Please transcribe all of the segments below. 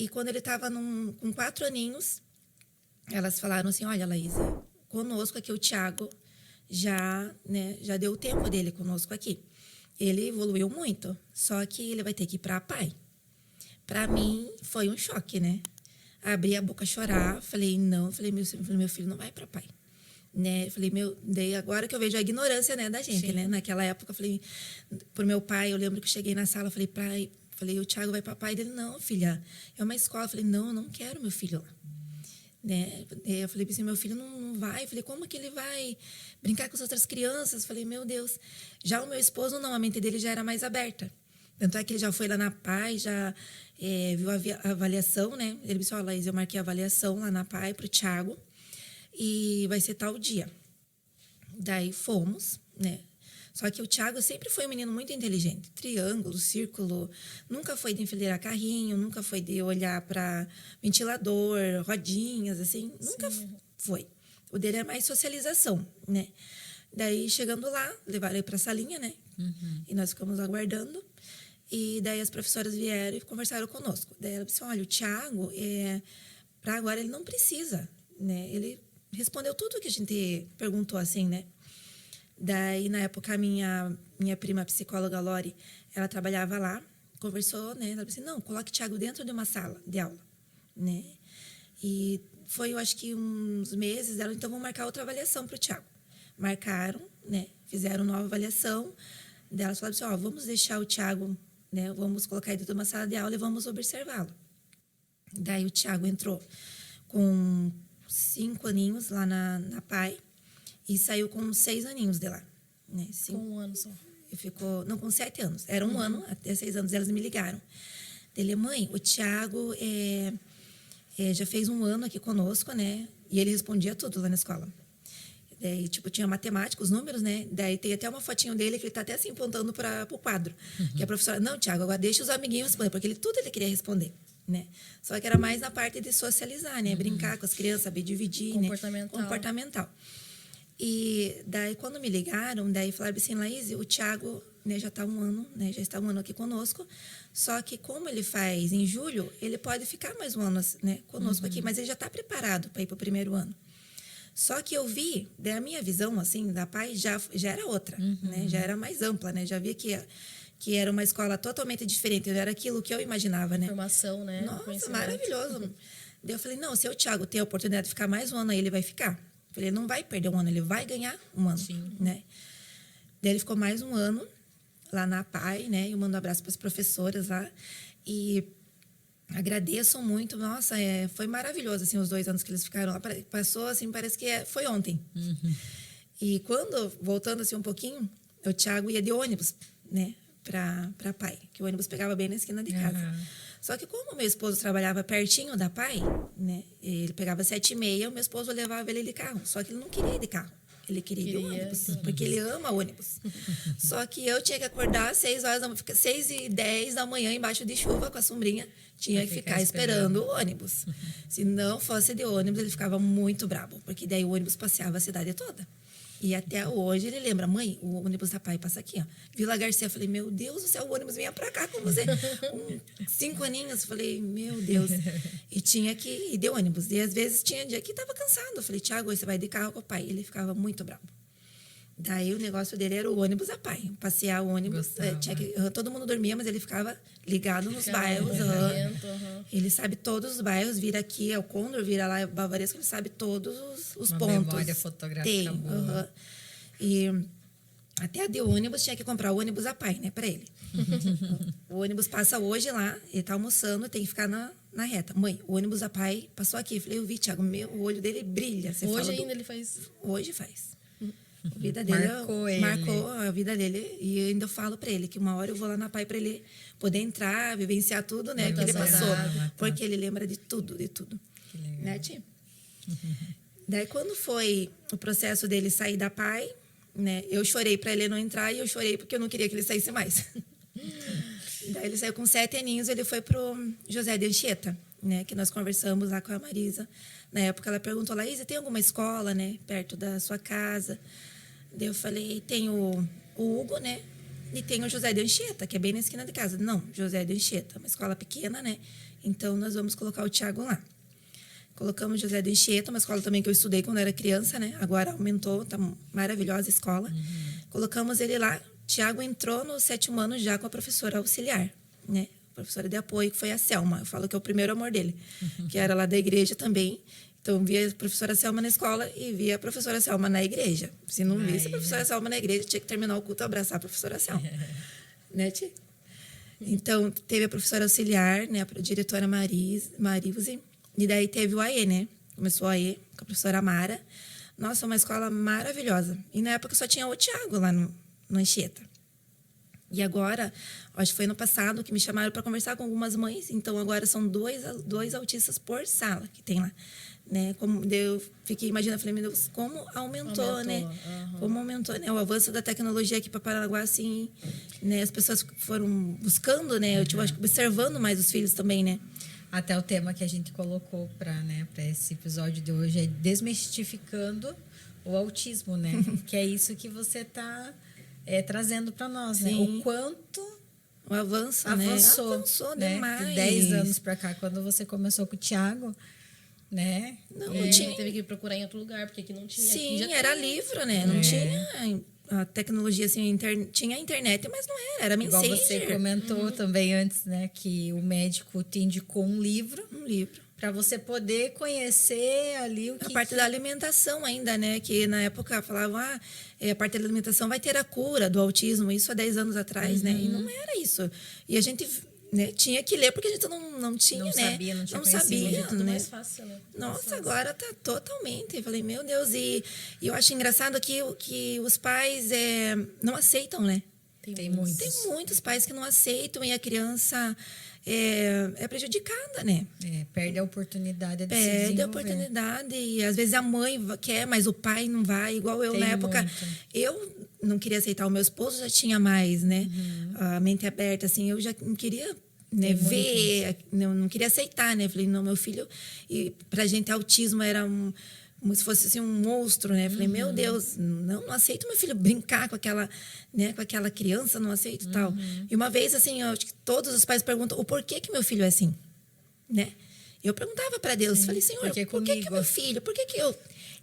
E quando ele estava com 4 aninhos, elas falaram assim, olha, Laís, conosco aqui o Thiago já deu o tempo dele conosco aqui. Ele evoluiu muito, só que ele vai ter que ir para a PAI. Para mim, foi um choque, né? Abri a boca a chorar, falei, não, falei, meu filho não vai para a PAI. Né? Falei, daí agora que eu vejo a ignorância, né, da gente, né? Naquela época, eu falei pro meu pai, eu lembro que eu cheguei na sala, falei, pai, o Thiago vai para a PAI. Ele, não, filha, é uma escola. Eu falei, não, eu não quero meu filho lá. Né? Eu falei assim, meu filho não vai. Eu falei, como que ele vai brincar com as outras crianças? Eu falei, meu Deus. Já o meu esposo, não, a mente dele já era mais aberta. Tanto é que ele já foi lá na PAI, já viu a avaliação, né? Ele disse, ó, Laís, eu marquei a avaliação lá na PAI pro Thiago e vai ser tal dia. Daí fomos, né? Só que o Thiago sempre foi um menino muito inteligente. Triângulo, círculo, nunca foi de enfileirar carrinho, nunca foi de olhar para ventilador, rodinhas, assim, nunca foi. O dele era mais socialização, né? Daí, chegando lá, levaram ele para a salinha, né? E nós ficamos aguardando. E daí as professoras vieram e conversaram conosco. Daí ela disse, olha, o Thiago, para agora ele não precisa, né? Ele respondeu tudo que a gente perguntou, assim, né? Daí, na época, a minha prima psicóloga, Lori, ela trabalhava lá, conversou, né? Ela disse, não, coloque o Thiago dentro de uma sala de aula, né? E foi, eu acho que uns meses, ela, então, vamos marcar outra avaliação para o Thiago. Marcaram, né? Fizeram nova avaliação. Daí elas falaram assim, ó, vamos deixar o Thiago, né? Vamos colocar ele dentro de uma sala de aula e vamos observá-lo. Daí o Thiago entrou com 5 aninhos lá na PAI, e saiu com 6 aninhos de lá. Né? Com 1 ano só. Não, com 7 anos. Era 1 ano, até 6 anos elas me ligaram. Ele, mãe, o Thiago já fez 1 ano aqui conosco, né? E ele respondia tudo lá na escola. Daí, tipo, tinha matemática, os números, né? Daí tem até uma fotinho dele que ele tá até assim apontando para o quadro. Que a professora, não, Thiago, agora deixa os amiguinhos responder, porque tudo ele queria responder. Né? Só que era mais na parte de socializar, né? Brincar com as crianças, saber dividir, comportamental. Né? Comportamental. E daí, quando me ligaram, daí falaram assim, Laís, o Thiago, né, já está 1 ano, né, já está 1 ano aqui conosco, só que como ele faz em julho, ele pode ficar mais 1 ano, né, conosco aqui, mas ele já está preparado para ir para o primeiro ano. Só que eu vi, daí a minha visão, assim, da PAI já era outra, né, já era mais ampla, né, já via que era uma escola totalmente diferente, não era aquilo que eu imaginava, né. Formação, né? Nossa, maravilhoso. Daí eu falei, não, se o Thiago tem a oportunidade de ficar mais 1 ano aí, ele vai ficar. Ele não vai perder 1 ano, ele vai ganhar 1 ano. Sim. Né? Daí ele ficou mais 1 ano lá na PAI, né? Eu mando um abraço para as professoras lá. E agradeço muito. Nossa, foi maravilhoso, assim, os 2 anos que eles ficaram lá. Passou, assim, parece que foi ontem. E quando, voltando assim um pouquinho, o Thiago ia de ônibus, né? Para a PAI, que o ônibus pegava bem na esquina de casa. Só que como meu esposo trabalhava pertinho da PAI, né? Ele pegava 7h30, o meu esposo levava ele de carro. Só que ele não queria ir de carro. Ele queria ir de ônibus, porque ele ama ônibus. Só que eu tinha que acordar às 6h10 da manhã, embaixo de chuva, com a sombrinha. Tinha que ficar esperando o ônibus. Se não fosse de ônibus, ele ficava muito bravo, porque daí o ônibus passeava a cidade toda. E até hoje ele lembra, mãe, o ônibus da PAI passa aqui, ó. Vila Garcia, eu falei, meu Deus do céu, o ônibus vinha pra cá com você. Com 5 aninhos, eu falei, meu Deus. E tinha que ir de ônibus. E às vezes tinha dia que tava cansado. Eu falei, Thiago, você vai de carro com o pai. Ele ficava muito bravo. Daí o negócio dele era o ônibus da PAI. Passear o ônibus. Todo mundo dormia, mas ele ficava ligado nos bairros. Ele sabe todos os bairros. Vira aqui, é o Condor, vira lá, é o Bavaresco. Ele sabe todos os pontos. Uma memória fotográfica boa. E até de ônibus tinha que comprar o ônibus da PAI, né, para ele. O ônibus passa hoje lá, ele tá almoçando, tem que ficar na reta. Mãe, o ônibus da PAI passou aqui. Eu falei, eu vi, Thiago, o olho dele brilha. Você hoje ainda ele faz? Hoje faz. A vida dele marcou a vida dele. E eu ainda falo para ele que uma hora eu vou lá na PAI para ele poder entrar, vivenciar tudo, né, que ele passou. Porque ele lembra de tudo, de tudo. Que legal. Né, tia? Daí, quando foi o processo dele sair da PAI, né, eu chorei para ele não entrar e eu chorei porque eu não queria que ele saísse mais. Daí ele saiu com 7 aninhos, ele foi pro José de Anchieta, né, que nós conversamos lá com a Marisa. Na época ela perguntou, Laís, tem alguma escola, né, perto da sua casa? Daí eu falei, tem o Hugo, né, e tem o José de Anchieta, que é bem na esquina de casa. Não, José de Anchieta, uma escola pequena, né, Então, nós vamos colocar o Thiago lá. Colocamos José do Anchieta, uma escola também que eu estudei quando era criança, né? Agora aumentou, tá maravilhosa a escola. Colocamos ele lá. Thiago entrou no 7º ano já com a professora auxiliar, né? A professora de apoio, que foi a Selma. Eu falo que é o primeiro amor dele, que era lá da igreja também. Então, via a professora Selma na escola e via a professora Selma na igreja. Se não visse a professora Selma na igreja, tinha que terminar o culto e abraçar a professora Selma. Né, tia? Então, teve a professora auxiliar, né? A diretora Marise. E daí teve o AE, né? Começou o AE com a professora Mara. Nossa, uma escola maravilhosa. E na época só tinha o Thiago lá no Anchieta. E agora, acho que foi ano passado que me chamaram para conversar com algumas mães. Então, agora são dois autistas por sala que tem lá. Né? Como eu fiquei imaginando, falei, meu Deus, como aumentou, né? Como aumentou, né? O avanço da tecnologia aqui para Paranaguá, assim, né? As pessoas foram buscando, né? Eu acho que observando mais os filhos também, né? Até o tema que a gente colocou para esse episódio de hoje é desmistificando o autismo, né? Que é isso que você está trazendo para nós, né? O quanto o avançou, né? Avançou né? demais. De 10 anos para cá, quando você começou com o Thiago, né? Não tinha. Teve que procurar em outro lugar, porque aqui não tinha. Sim, aqui era livro, né? Não tinha a tecnologia, assim, tinha a internet, mas não era Messenger. Igual você comentou também antes, né? Que o médico te indicou um livro. Um livro. Para você poder conhecer ali o que... A parte da alimentação ainda, né? Que na época falavam, a parte da alimentação vai ter a cura do autismo. Isso há 10 anos atrás, né? E não era isso. E a gente... Né? Tinha que ler porque a gente não tinha, não né? Sabia, não tinha sabia, tudo né? mais fácil, né? Nossa, agora tá totalmente. Eu falei, meu Deus, e eu acho engraçado que os pais não aceitam, né? Tem muitos. Tem muitos pais que não aceitam e a criança é prejudicada, né? Perde a oportunidade de se Perde a desenvolver. oportunidade e às vezes a mãe quer, mas o pai não vai. Igual eu, na época, eu não queria aceitar. O meu esposo já tinha mais, né? A mente aberta, assim, eu já não queria... Né, ver, não queria aceitar, né? Falei, não, meu filho... E pra gente, autismo era como se fosse assim, um monstro, né? Falei, meu Deus, não aceito meu filho brincar com aquela, né, com aquela criança, não aceito e tal. E uma vez, assim, eu acho que todos os pais perguntam o porquê que meu filho é assim, né? Eu perguntava para Deus, falei, Senhor, por que meu filho? Por que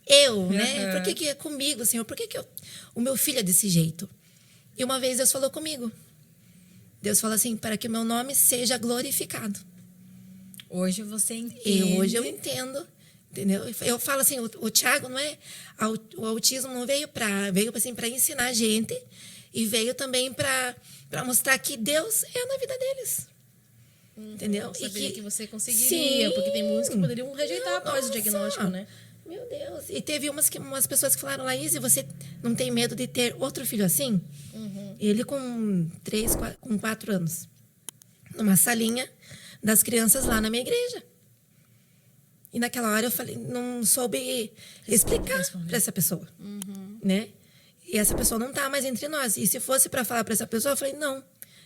eu, né? Por que é comigo, Senhor? Por que o meu filho é desse jeito? E uma vez Deus falou comigo. Deus falou assim, para que o meu nome seja glorificado. Hoje você entende. Hoje eu entendo, entendeu? Eu falo assim, o Thiago não é... O autismo não veio assim, para ensinar a gente e veio também para mostrar que Deus é na vida deles. Entendeu? Eu sabia que você conseguiria, porque tem muitos que poderiam rejeitar após o diagnóstico, né? Meu Deus. E teve umas pessoas que falaram, Laís, você não tem medo de ter outro filho assim? Ele com 4 anos. Numa salinha das crianças lá na minha igreja. E naquela hora eu falei, não soube explicar para essa pessoa. Né? E essa pessoa não tá mais entre nós. E se fosse para falar para essa pessoa, eu falei,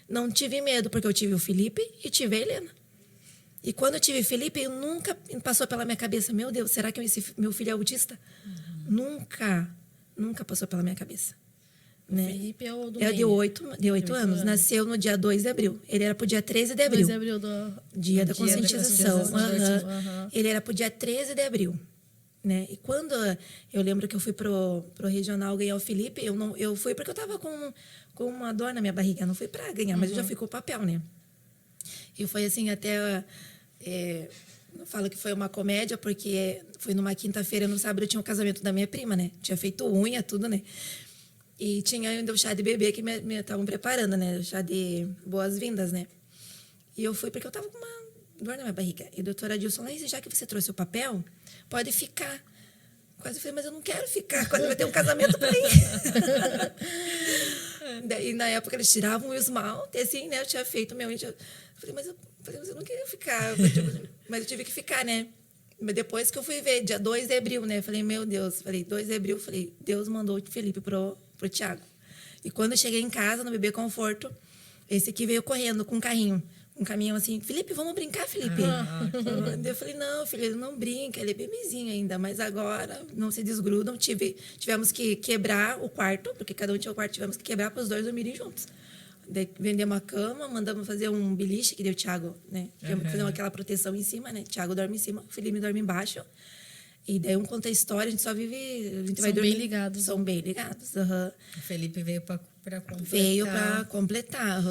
não tive medo, porque eu tive o Felipe e tive a Helena. E quando eu tive Felipe, eu nunca passou pela minha cabeça, meu Deus, será que meu filho é autista? Nunca passou pela minha cabeça. Né? Felipe é o do de 8 anos. Nasceu no dia 2 de abril. Ele era pro dia 13 de abril. 2 de abril do... Dia da conscientização. Uhum. Ele era pro dia 13 de abril. Né? E quando eu lembro que eu fui pro regional ganhar o Felipe, eu fui porque eu tava com uma dor na minha barriga. Eu não fui para ganhar, mas eu já fui com o papel, né? E foi assim, até... eu falo que foi uma comédia, porque foi numa quinta-feira, no sábado, eu tinha o casamento da minha prima, né? Tinha feito unha, tudo, né? E tinha ainda o chá de bebê que me estavam preparando, né? O chá de boas-vindas, né? E eu fui porque eu tava com uma dor na minha barriga. E a doutora Dilson, já que você trouxe o papel, pode ficar. Quase falei, mas eu não quero ficar, quase vai ter um casamento pra ir. Daí, na época, eles tiravam o esmalte, assim, né? Eu tinha feito meu... Falei, mas eu não queria ficar. Mas eu tive que ficar, né? Mas depois que eu fui ver, dia 2 de abril, né? Falei, meu Deus. Falei, 2 de abril, falei, Deus mandou o Felipe pro Thiago. E quando eu cheguei em casa, no Bebê Conforto, esse aqui veio correndo com um carrinho. Um caminhão assim, Felipe, vamos brincar, Felipe? Eu falei, não, filho, ele não brinca, ele é bebezinho ainda, mas agora não se desgrudam. Tivemos que quebrar o quarto, porque cada um tinha o quarto, tivemos que quebrar para os dois dormirem juntos. Daí vendemos a cama, mandamos fazer um beliche, que deu o Thiago, né? Fizemos aquela proteção em cima, né? Thiago dorme em cima, o Felipe dorme embaixo. E daí um conta a história, a gente só vive... A gente vai dormir. Bem ligados. São bem ligados, O Felipe veio para completar. Veio para completar,